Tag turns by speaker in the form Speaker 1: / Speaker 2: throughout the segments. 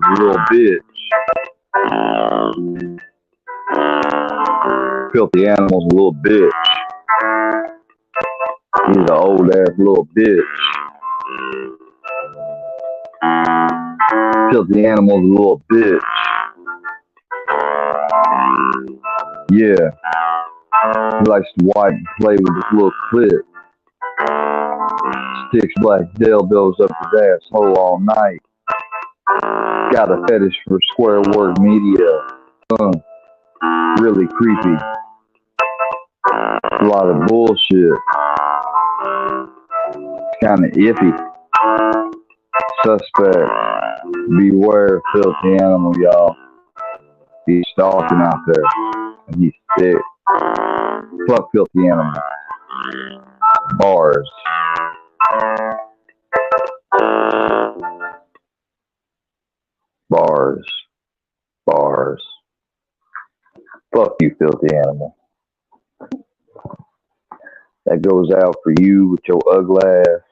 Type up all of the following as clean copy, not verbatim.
Speaker 1: a little bitch. Filthy animal's a little bitch. He's an old ass little bitch. Filthy animal's a little bitch. Yeah. He likes to wipe and play with his little clit. Sticks black dildos up his asshole all night. Got a fetish for square word media. Really creepy. A lot of bullshit. Kinda iffy. Suspect. Beware, filthy animal, y'all. He's stalking out there. And he's sick. Fuck filthy animal. Bars. Bars. Bars. Fuck you, filthy animal. That goes out for you with your ugly ass.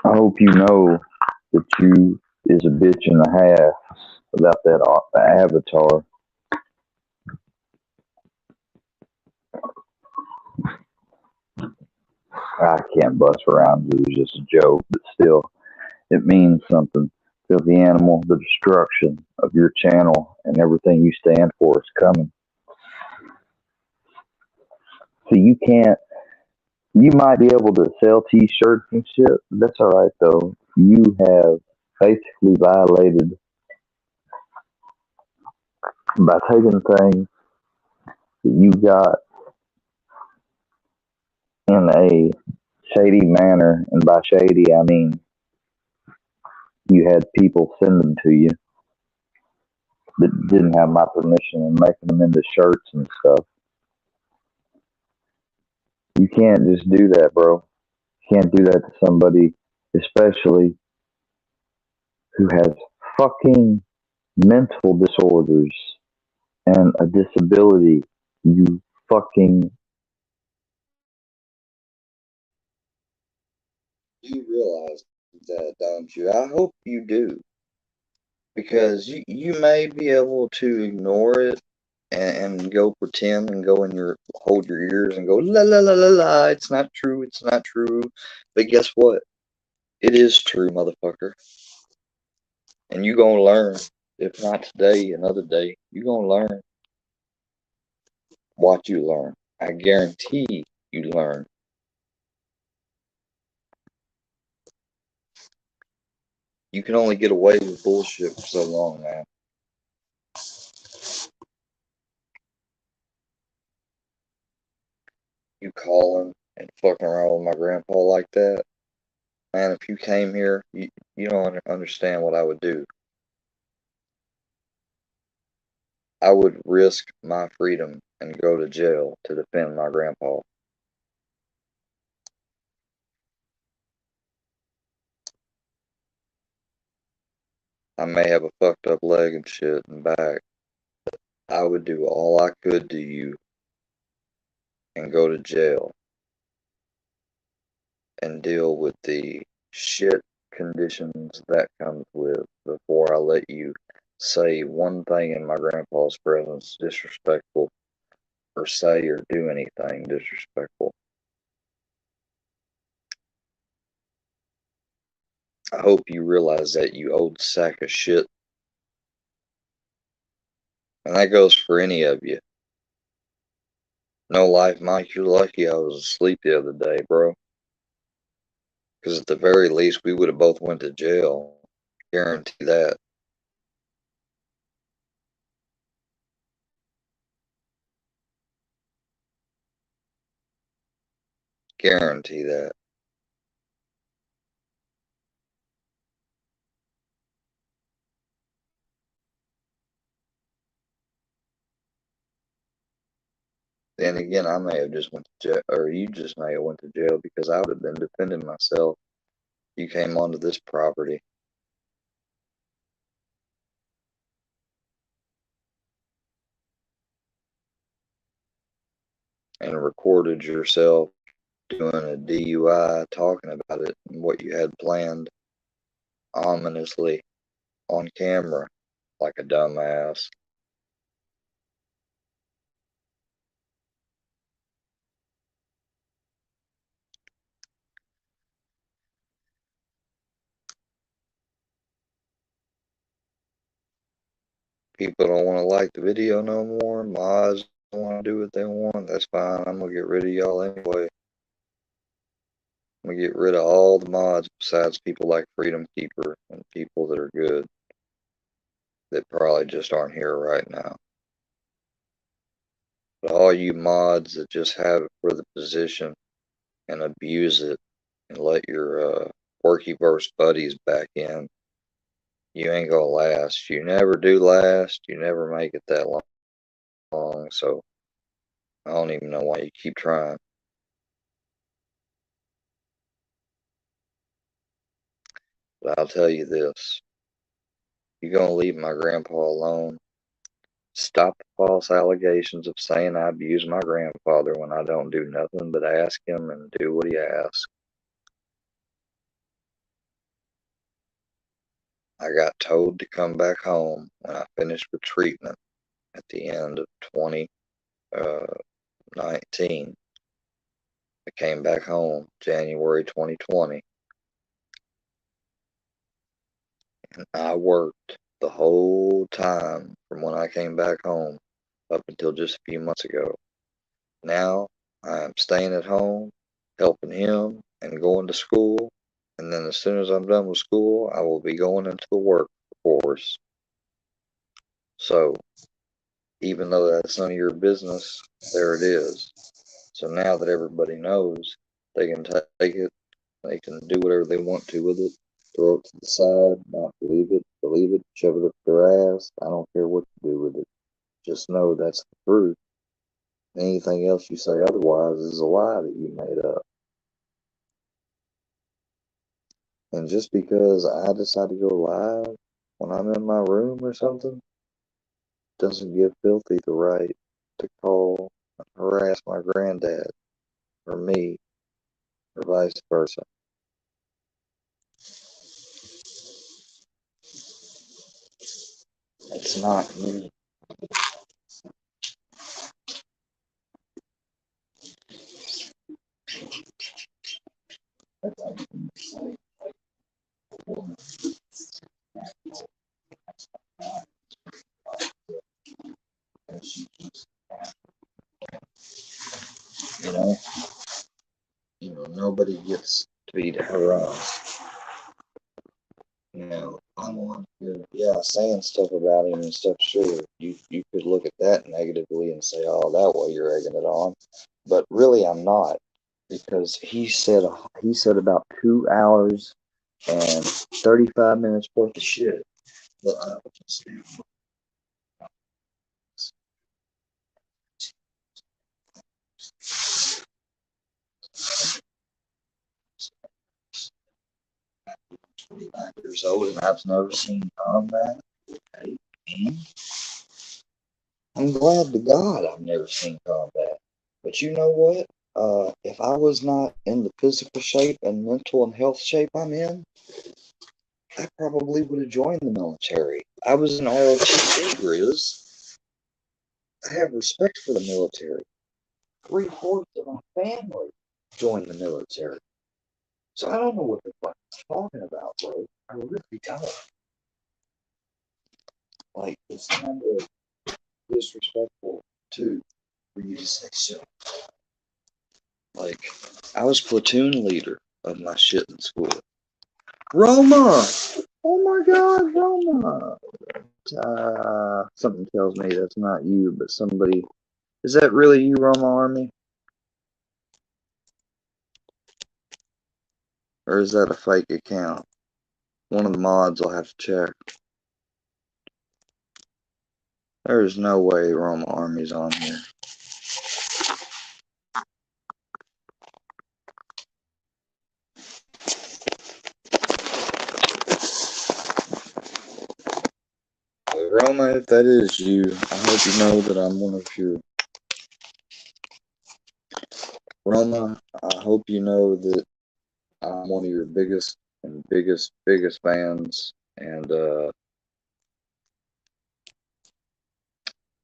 Speaker 1: I hope you know that you is a bitch and a half without that avatar. I can't bust around. It was just a joke, but still, it means something. Filthy animal, the destruction of your channel and everything you stand for is coming. So you can't. You might be able to sell T-shirts and shit. That's all right though. You have basically violated by taking things that you got in a shady manner, and by shady I mean you had people send them to you that didn't have my permission and making them into shirts and stuff. You can't just do that, bro. You can't do that to somebody, especially who has fucking mental disorders and a disability. You fucking. You realize that, don't you? I hope you do. Because you may be able to ignore it and go pretend and go in your hold your ears and go la la la la la, it's not true, it's not true. But guess what? It is true, motherfucker. And you gonna learn. If not today, another day, you gonna learn. What you learn. I guarantee you learn. You can only get away with bullshit for so long, man. You calling and fucking around with my grandpa like that? Man, if you came here, you don't understand what I would do. I would risk my freedom and go to jail to defend my grandpa. I may have a fucked up leg and shit and back. I would do all I could to you and go to jail and deal with the shit conditions that comes with before I let you say one thing in my grandpa's presence disrespectful or say or do anything disrespectful. I hope you realize that, you old sack of shit. And that goes for any of you. No life, Mike, you're lucky I was asleep the other day, bro. Because at the very least, we would have both went to jail. Guarantee that. Guarantee that. Then again, I may have just went to jail, or you just may have went to jail because I would have been defending myself. You came onto this property. And recorded yourself doing a DUI, talking about it and what you had planned ominously on camera like a dumbass. People don't want to like the video no more. Mods don't want to do what they want. That's fine. I'm gonna get rid of y'all anyway. I'm gonna get rid of all the mods besides people like Freedom Keeper and people that are good that probably just aren't here right now. But all you mods that just have it for the position and abuse it and let your Workyverse buddies back in, you ain't gonna last. You never do last. You never make it that long. So I don't even know why you keep trying. But I'll tell you this. You gonna leave my grandpa alone? Stop the false allegations of saying I abuse my grandfather when I don't do nothing but ask him and do what he asks. I got told to come back home when I finished with treatment at the end of 2019. I came back home January 2020, and I worked the whole time from when I came back home up until just a few months ago. Now I am staying at home, helping him, and going to school. And then as soon as I'm done with school, I will be going into the workforce. So even though that's none of your business, there it is. So now that everybody knows, they can take it, they can do whatever they want to with it, throw it to the side, not believe it, shove it up their ass. I don't care what you do with it. Just know that's the truth. Anything else you say otherwise is a lie that you made up. And just because I decide to go live when I'm in my room or something doesn't give Filthy the right to call and harass my granddad or me or vice versa. It's not me. You know, nobody gets to be harassed. I'm on here, yeah, saying stuff about him and stuff. Sure, you could look at that negatively and say, "Oh, that way you're egging it on," but really, I'm not, because he said about 2 hours and 35 minutes worth of shit. But I just years old and I've never seen combat. Okay, man. I'm glad to God I've never seen combat. But you know what? If I was not in the physical shape and mental and health shape I'm in, I probably would have joined the military. I was in ROTC, Grizz. I have respect for the military. 3/4 of my family joined the military. So I don't know what the fuck I'm talking about, bro. I really don't. Like, it's kind of disrespectful, too, for you to say so. Like, I was platoon leader of my shit in school. Roma! Oh my god, Roma! Something tells me that's not you, but somebody. Is that really you, Roma Army? Or is that a fake account? One of the mods will have to check. There's no way Roma Army's on here. Roma, if that is you, I hope you know that I'm one of your. Roma, I hope you know that I'm one of your biggest fans, and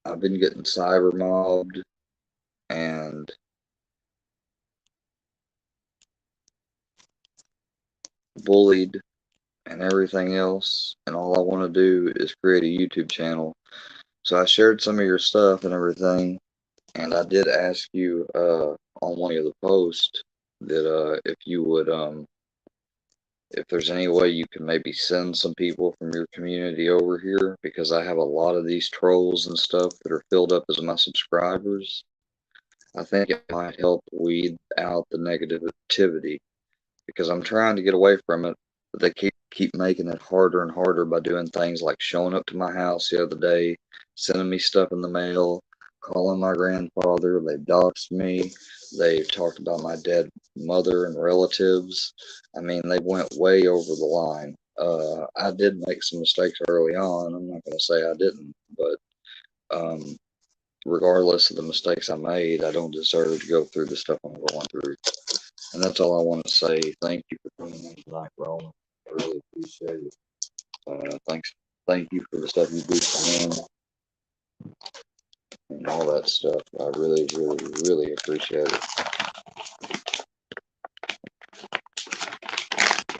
Speaker 1: I've been getting cyber mobbed and bullied and everything else, and all I want to do is create a YouTube channel. So I shared some of your stuff and everything, and I did ask you on one of the posts that if you would if there's any way you can maybe send some people from your community over here, because I have a lot of these trolls and stuff that are filled up as my subscribers. I think it might help weed out the negativity, because I'm trying to get away from it, but they keep making it harder and harder by doing things like showing up to my house the other day, sending me stuff in the mail, calling my grandfather. They doxed me. They talked about my dead mother and relatives. I mean, they went way over the line. I did make some mistakes early on. I'm not going to say I didn't, but um, regardless of the mistakes I made, I don't deserve to go through the stuff I'm going through. And that's all I want to say. Thank you for coming in tonight, Roland. I really appreciate it. Thank you for the stuff you do for me and all that stuff. I really, really, really appreciate it.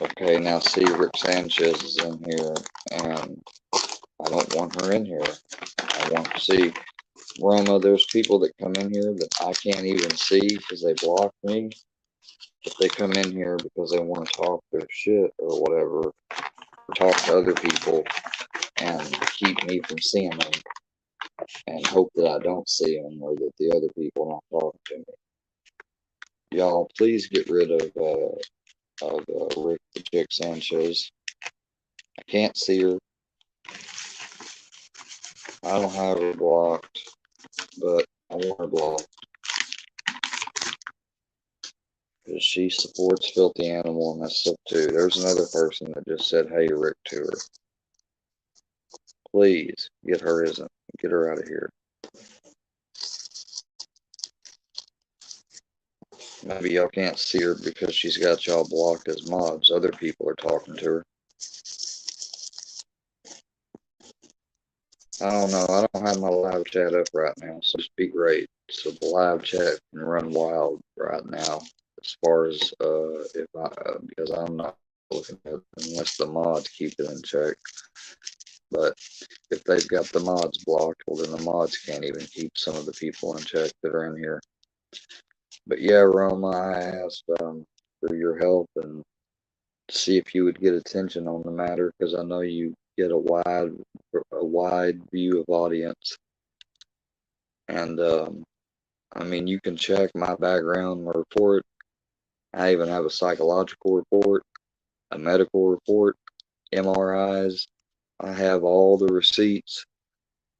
Speaker 1: Okay, now see, Rick Sanchez is in here, and I don't want her in here. I want to see Roma. There's people that come in here that I can't even see because they block me. If they come in here because they want to talk their shit or whatever, or talk to other people and keep me from seeing them and hope that I don't see them or that the other people not talking to me. Y'all, please get rid of Rick the Chick Sanchez. I can't see her. I don't have her blocked, but I want her blocked because she supports Filthy Animal and that stuff too. There's another person that just said, "Hey, Rick," to her. Please get her out of here. Maybe y'all can't see her because she's got y'all blocked as mods. Other people are talking to her. I don't know. I don't have my live chat up right now, so just be great. So the live chat can run wild right now, as far as if I because I'm not looking at it unless the mods keep it in check. But if they've got the mods blocked, well then the mods can't even keep some of the people in check that are in here. But yeah, Roma, I asked for your help and see if you would get attention on the matter, because I know you get a wide view of audience. And I mean, you can check my background report. I even have a psychological report, a medical report, MRIs. I have all the receipts.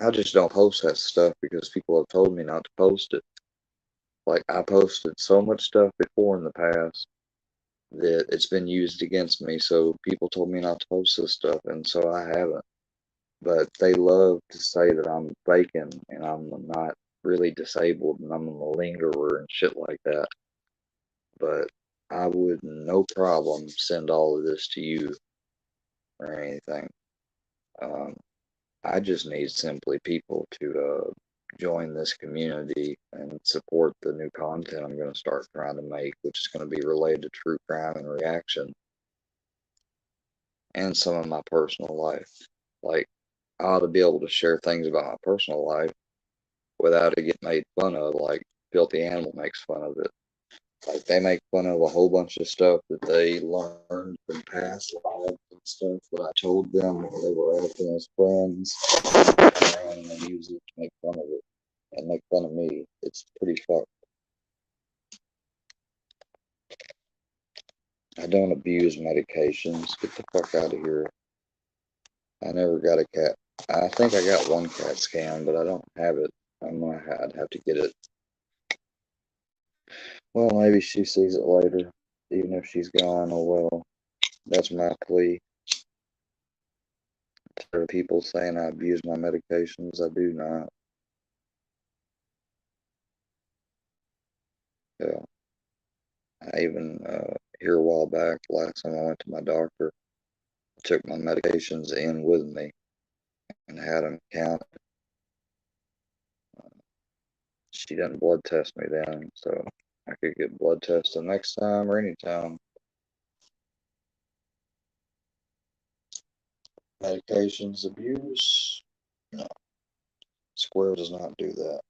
Speaker 1: I just don't post that stuff because people have told me not to post it. Like, I posted so much stuff before in the past that it's been used against me. So people told me not to post this stuff, and so I haven't. But they love to say that I'm faking and I'm not really disabled and I'm a malingerer and shit like that. But I would no problem send all of this to you or anything. Um, I just need simply people to join this community and support the new content I'm going to start trying to make, which is going to be related to true crime and reaction and some of my personal life. Like, I ought to be able to share things about my personal life without it getting made fun of, like Filthy Animal makes fun of it. Like, they make fun of a whole bunch of stuff that they learned from past lives and stuff that I told them when they were acting as friends, and they use it to make fun of it and make fun of me. It's pretty fucked. I don't abuse medications. Get the fuck out of here. I never got a cat. I think I got one CAT scan, but I don't have it. I'd have to get it. Well, maybe she sees it later, even if she's gone. Oh well. That's my plea. There are people saying I abuse my medications. I do not. Yeah. I even here a while back, last time I went to my doctor, I took my medications in with me and had them counted. she didn't blood test me then, so I could get blood tested next time or anytime. Medications abuse? No, Square does not do that.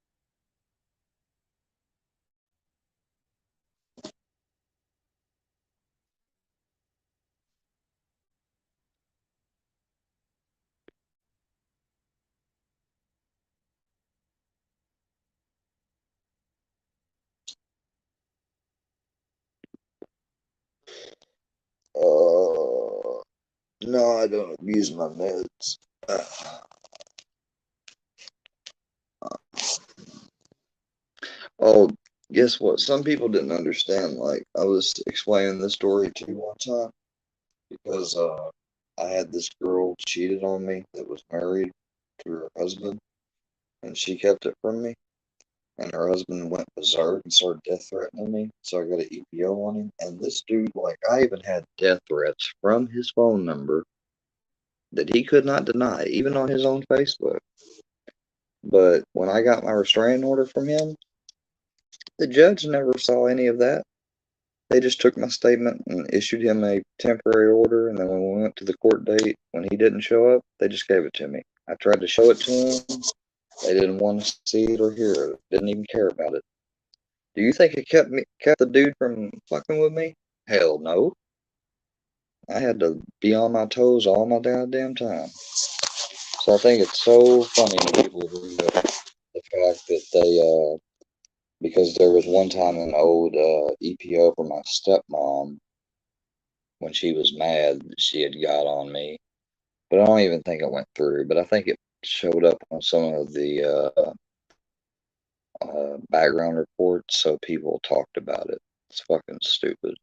Speaker 1: No, I don't abuse my meds. Oh, guess what? Some people didn't understand. Like, I was explaining this story to you one time because I had this girl cheated on me that was married to her husband, and she kept it from me. And her husband went berserk and started death threatening me. So I got an EPO on him. And this dude, like, I even had death threats from his phone number that he could not deny, even on his own Facebook. But when I got my restraining order from him, the judge never saw any of that. They just took my statement and issued him a temporary order. And then when we went to the court date, when he didn't show up, they just gave it to me. I tried to show it to him. They didn't want to see it or hear it. Didn't even care about it. Do you think it kept the dude from fucking with me? Hell no. I had to be on my toes all my goddamn time. So I think it's so funny when people bring up the fact that because there was one time an old EPO for my stepmom when she was mad that she had got on me. But I don't even think it went through. But I think it showed up on some of the background reports, so people talked about it. It's fucking stupid.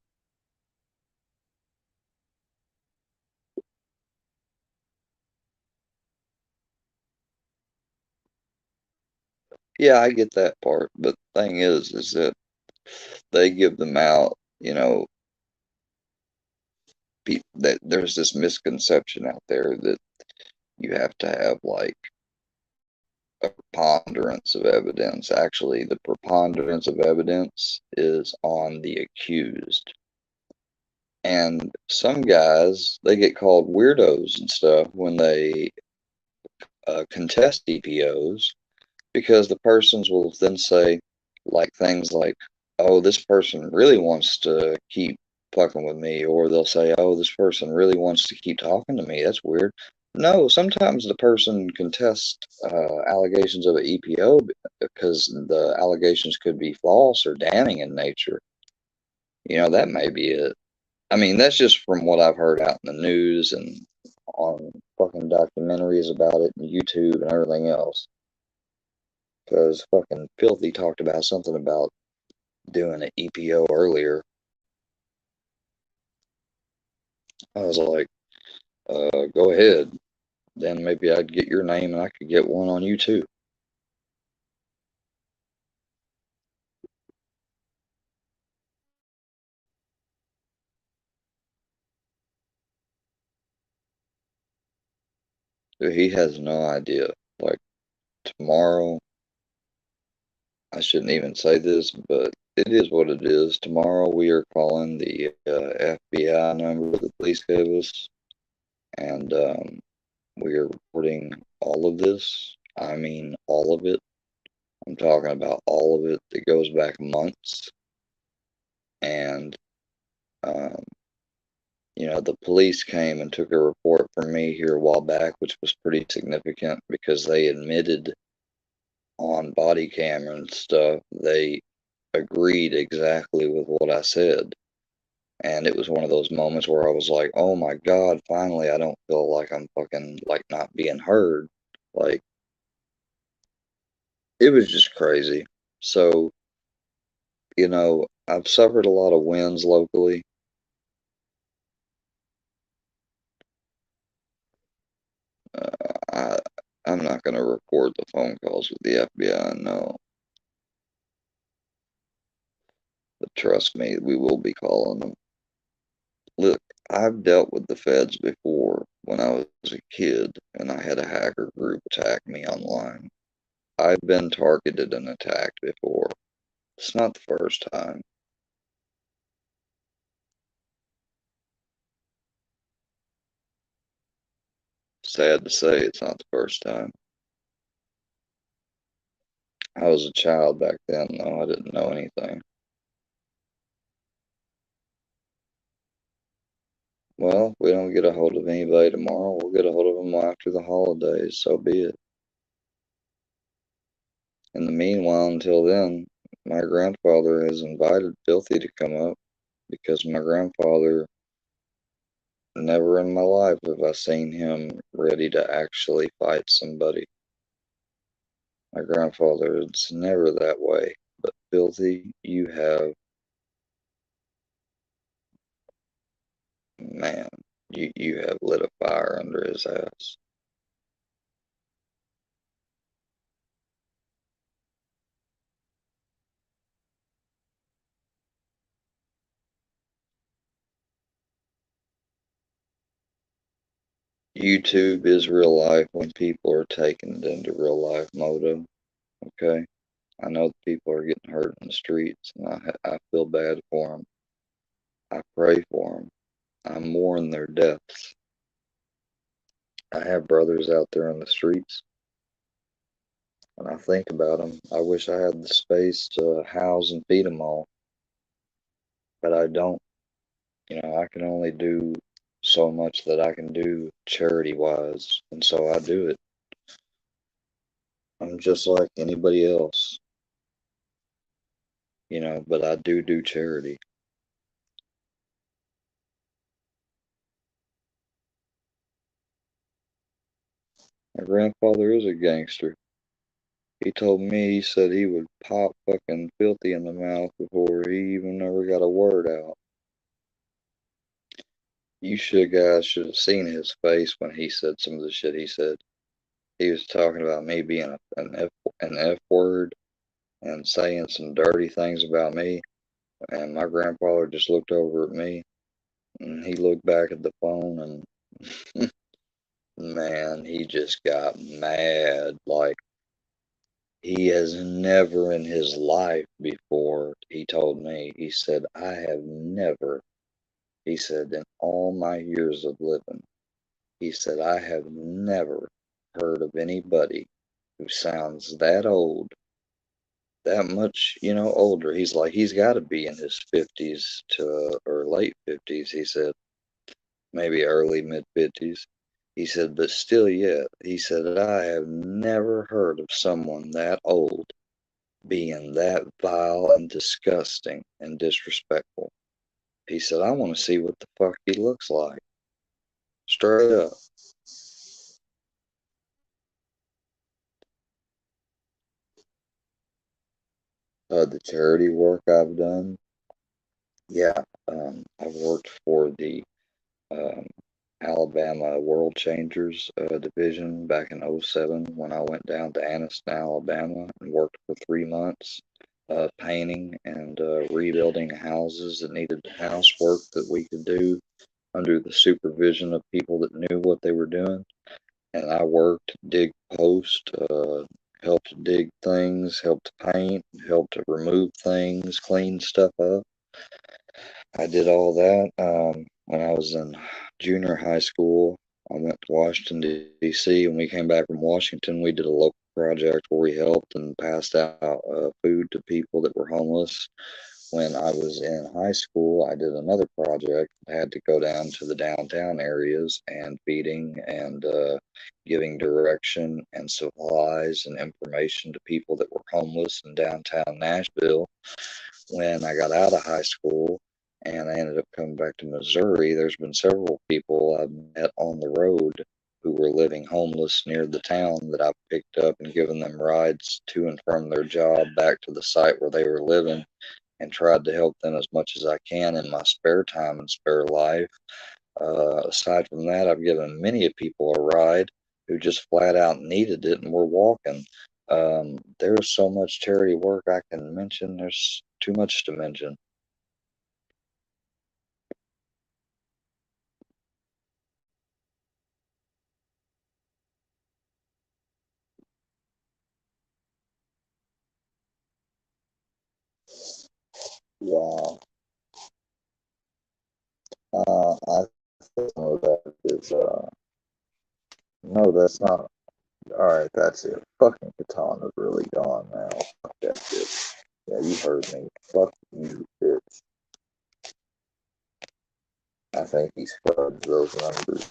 Speaker 1: Yeah, I get that part, but the thing is that they give them out, that there's this misconception out there that you have to have like a preponderance of evidence. Actually, the preponderance of evidence is on the accused. And some guys, they get called weirdos and stuff when they contest EPOs because the persons will then say like things like, "Oh, this person really wants to keep fucking with me," or they'll say, "Oh, this person really wants to keep talking to me." That's weird. No, sometimes the person contests allegations of an EPO because the allegations could be false or damning in nature. That may be it. I mean, that's just from what I've heard out in the news and on fucking documentaries about it and YouTube and everything else. Because fucking Filthy talked about something about doing an EPO earlier. I was like, go ahead. Then maybe I'd get your name and I could get one on you too. Dude, he has no idea. Like, tomorrow, I shouldn't even say this, but it is what it is. Tomorrow we are calling the FBI number the police gave us, and we are reporting all of this. I mean, all of it. I'm talking about all of it that goes back months. And, um, the police came and took a report from me here a while back, which was pretty significant because they admitted on body camera and stuff, they agreed exactly with what I said. And it was one of those moments where I was like, oh my God, finally, I don't feel like I'm fucking like not being heard. Like, it was just crazy. So, I've suffered a lot of wins locally. I, I'm not going to record the phone calls with the FBI, no. But trust me, we will be calling them. Look, I've dealt with the feds before when I was a kid and I had a hacker group attack me online. I've been targeted and attacked before. It's not the first time. Sad to say, it's not the first time. I was a child back then, though. I didn't know anything. Well, if we don't get a hold of anybody tomorrow, we'll get a hold of them after the holidays, so be it. In the meanwhile, until then, my grandfather has invited Filthy to come up because my grandfather, never in my life have I seen him ready to actually fight somebody. My grandfather is never that way. But Filthy, man, you have lit a fire under his ass. YouTube is real life when people are taking it into real life mode. Okay, I know that people are getting hurt in the streets, and I feel bad for them. I pray for them. I mourn their deaths. I have brothers out there in the streets, and I think about them. I wish I had the space to house and feed them all, but I don't. I can only do so much that I can do charity wise, and so I do it. I'm just like anybody else, but I do charity. My grandfather is a gangster. He told me, he said he would pop fucking Filthy in the mouth before he even ever got a word out. You guys should have seen his face when he said some of the shit he said. He was talking about me being an F word and saying some dirty things about me. And my grandfather just looked over at me and he looked back at the phone and man, he just got mad. Like he has never in his life before, he told me, he said, I have never, he said, in all my years of living, he said, I have never heard of anybody who sounds that old, that much, older. He's like, he's got to be in his 50s to or late 50s, he said, maybe early mid 50s. He said, but still yet, he said, I have never heard of someone that old being that vile and disgusting and disrespectful. He said, I want to see what the fuck he looks like. Straight up. The charity work I've done, yeah, I've worked for the um, Alabama World Changers division back in '07 when I went down to Anniston, Alabama, and worked for 3 months painting and rebuilding houses that needed housework that we could do under the supervision of people that knew what they were doing. And I worked, dig post, helped dig things, helped paint, helped to remove things, clean stuff up. I did all that when I was in junior high school. I went to Washington, D.C. When we came back from Washington, we did a local project where we helped and passed out food to people that were homeless. When I was in high school, I did another project. I had to go down to the downtown areas and feeding and giving direction and supplies and information to people that were homeless in downtown Nashville. When I got out of high school and I ended up coming back to Missouri, there's been several people I've met on the road who were living homeless near the town that I've picked up and given them rides to and from their job back to the site where they were living and tried to help them as much as I can in my spare time and spare life. Aside from that, I've given many people a ride who just flat out needed it and were walking. There's so much charity work I can mention. There's too much to mention. Wow. I think some of that is, no, that's not. Alright, that's it. Fucking Katana's really gone now. Fuck that shit. Yeah, you heard me. Fuck you, bitch. I think he fudged those numbers.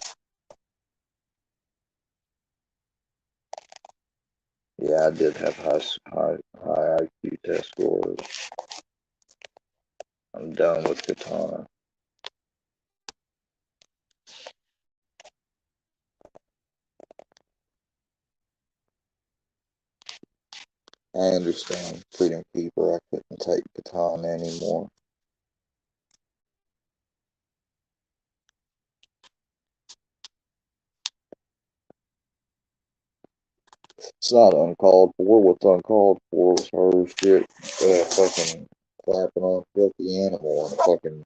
Speaker 1: Yeah, I did have high IQ test scores. I'm done with Katana. I understand freedom keeper. I couldn't take Katana anymore. It's not uncalled for. What's uncalled for was her shit, fucking clapping on a filthy animal in a fucking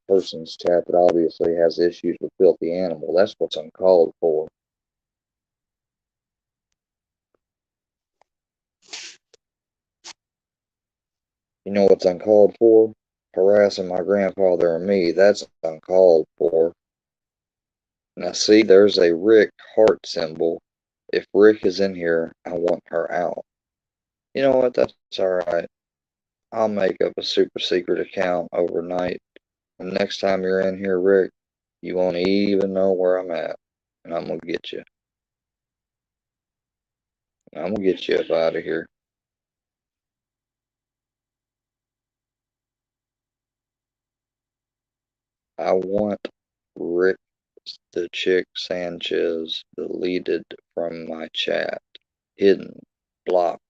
Speaker 1: person's chat that obviously has issues with filthy animal. That's what's uncalled for. You know what's uncalled for? Harassing my grandfather and me. That's uncalled for. Now see, there's a Rick heart symbol. If Rick is in here, I want her out. You know what? That's alright. I'll make up a super secret account overnight. And next time you're in here, Rick, you won't even know where I'm at. And I'm gonna get you. I'm gonna get you up out of here. I want Rick the Chick Sanchez deleted from my chat. Hidden. Blocked.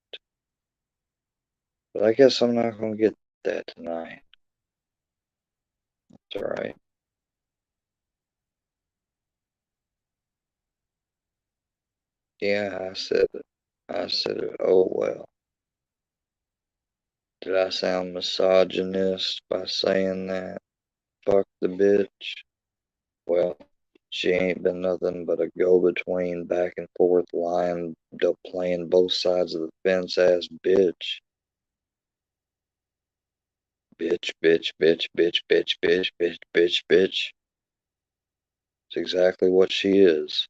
Speaker 1: But I guess I'm not gonna get that tonight. It's alright. Yeah, I said it. I said it. Oh well. Did I sound misogynist by saying that? Fuck the bitch. Well, she ain't been nothing but a go-between, back and forth, lying, playing both sides of the fence ass bitch. Bitch, bitch, bitch, bitch, bitch, bitch, bitch, bitch, bitch. It's exactly what she is.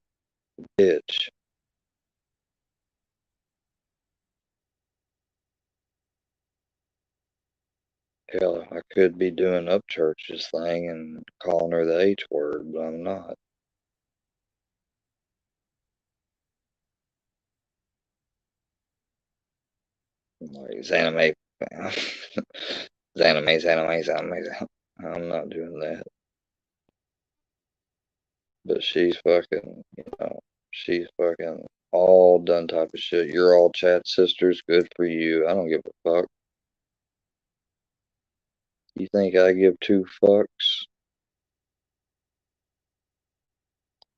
Speaker 1: Bitch. Hell, I could be doing Upchurch's thing and calling her the H word, but I'm not. Like, Zanime. Zanime. I'm not doing that. But she's fucking, she's fucking all done type of shit. You're all chat sisters. Good for you. I don't give a fuck. You think I give two fucks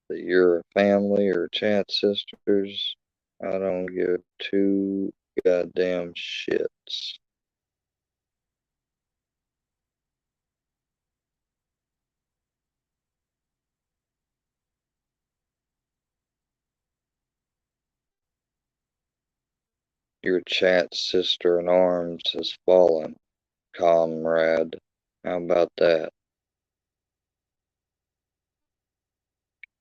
Speaker 1: that you're a family or chat sisters? I don't give two goddamn shits. Your chat sister in arms has fallen, comrade. How about that?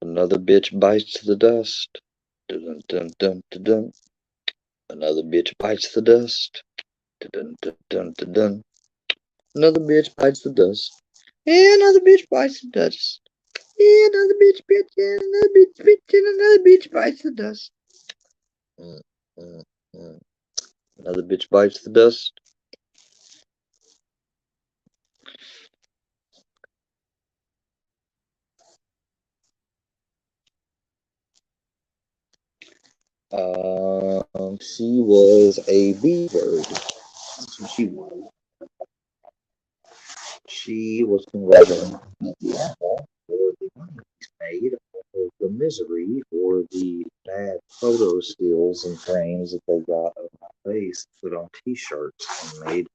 Speaker 1: Another bitch bites the dust. Dun dun dun dun dun. Another bitch bites the dust. Dun dun dun dun dun. Another bitch bites the dust. And another bitch bites the dust. And another bitch, and another bitch, and another bitch bites the dust. Mm, mm, mm. Another bitch bites the dust. She was a bee bird. That's what she was. She was congratulating the apple for the money he's made, for the misery, for the bad photo stills and frames that they got of my face, put on t-shirts and made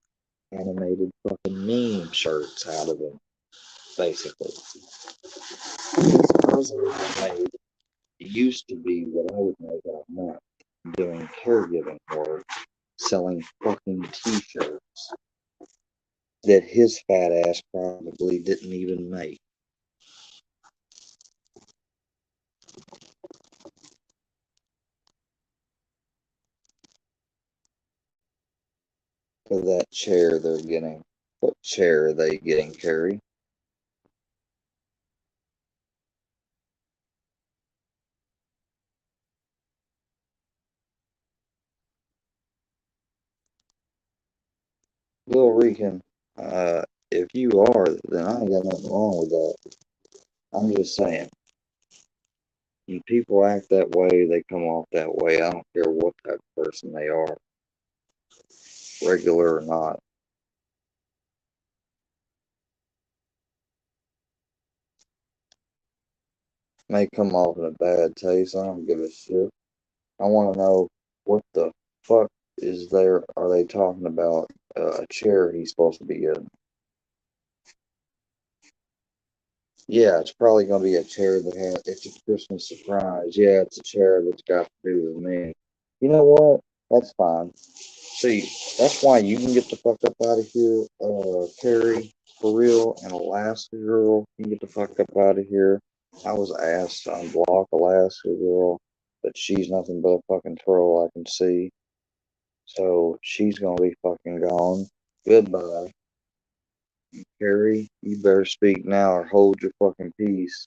Speaker 1: animated fucking meme shirts out of them, basically. These puzzles I made used to be what I would make out of month doing caregiving work, selling fucking t-shirts. that his fat ass probably didn't even make. For that chair they're getting. What chair are they getting, Carrie? Lil Rican, if you are, then I ain't got nothing wrong with that. I'm just saying, when people act that way, they come off that way. I don't care what type of person they are, regular or not. May come off in a bad taste. I don't give a shit. I want to know what the fuck is there? Are they talking about a chair he's supposed to be getting? Yeah, it's probably gonna be a chair that has. It's a Christmas surprise. Yeah, it's a chair that's got to do with me. You know what? That's fine. See, that's why you can get the fuck up out of here, Carrie, for real, and Alaska girl can get the fuck up out of here. I was asked to unblock Alaska girl, but she's nothing but a fucking troll I can see. So she's gonna be fucking gone. Goodbye. Carrie, you better speak now or hold your fucking peace.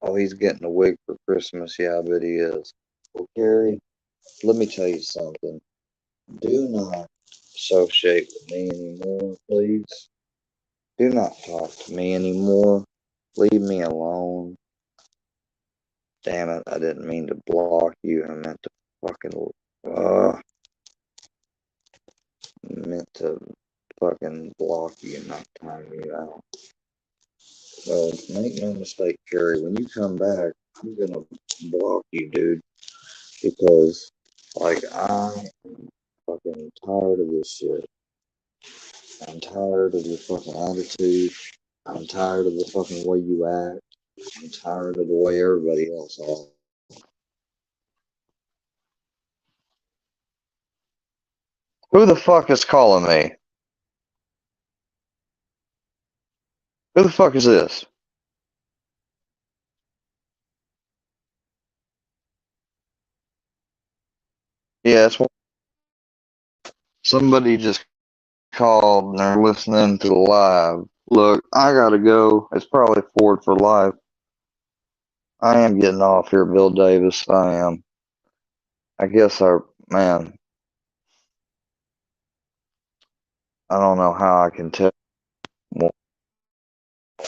Speaker 1: Oh, he's getting a wig for Christmas. Yeah, I bet he is. Well, Carrie, let me tell you something. Do not associate with me anymore, please. Do not talk to me anymore. Leave me alone. Damn it, I didn't mean to block you. I meant to fucking, uh, meant to fucking block you and not time you out. Well, make no mistake, Carrie, when you come back, I'm gonna block you, dude, because, like, I am fucking tired of this shit. I'm tired of your fucking attitude. I'm tired of the fucking way you act. I'm tired of the way everybody else acts. Who the fuck is calling me? Who the fuck is this? Yeah, it's somebody just called and they're listening to the live. Look, I gotta go. It's probably Ford for life. I am getting off here, Bill Davis. I am. I guess man, I don't know how I can tell what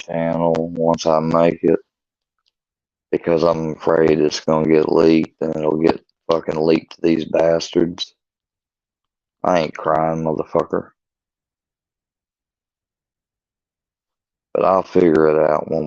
Speaker 1: channel once I make it because I'm afraid it's gonna get leaked and it'll get fucking leaked to these bastards. I ain't crying, motherfucker. But I'll figure it out one